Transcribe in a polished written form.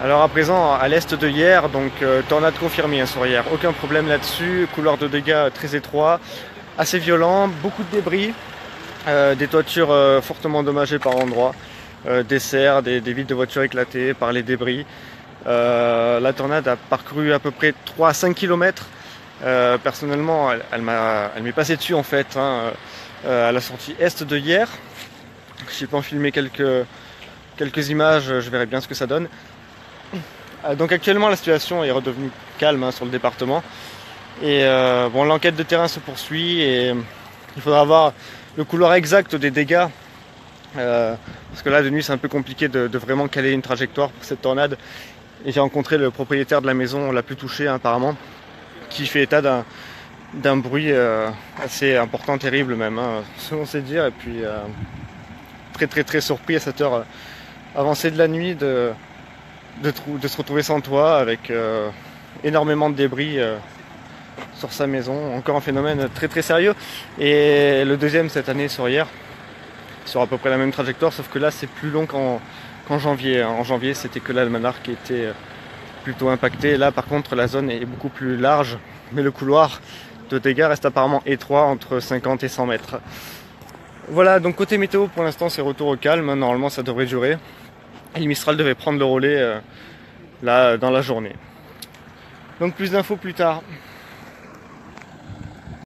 Alors à présent, à l'est de hier, donc tornade confirmée hein, sur hier, aucun problème là-dessus, couloir de dégâts très étroit, assez violent, beaucoup de débris, des toitures fortement endommagées par endroits, des serres, des vitres de voitures éclatées par les débris. La tornade a parcouru à peu près 3 à 5 km. Personnellement, elle m'est passée dessus en fait, hein, à la sortie est de hier. J'ai pu en filmer quelques images, je verrai bien ce que ça donne. Donc actuellement la situation est redevenue calme hein, sur le département et bon, l'enquête de terrain se poursuit et il faudra voir le couloir exact des dégâts parce que là de nuit c'est un peu compliqué de vraiment caler une trajectoire pour cette tornade et j'ai rencontré le propriétaire de la maison la plus touchée hein, apparemment qui fait état d'un bruit assez important, terrible même hein, selon ses dires et puis très surpris à cette heure avancée de la nuit de se retrouver sans toit avec énormément de débris sur sa maison. Encore un phénomène très sérieux. Et le deuxième cette année sur hier, sur à peu près la même trajectoire, sauf que là c'est plus long qu'en janvier. En janvier c'était que l'Almanach qui était plutôt impacté. Là par contre la zone est beaucoup plus large, mais le couloir de dégâts reste apparemment étroit entre 50 et 100 mètres. Voilà, donc côté météo pour l'instant c'est retour au calme, normalement ça devrait durer. Et le Mistral devait prendre le relais là dans la journée. Donc plus d'infos plus tard.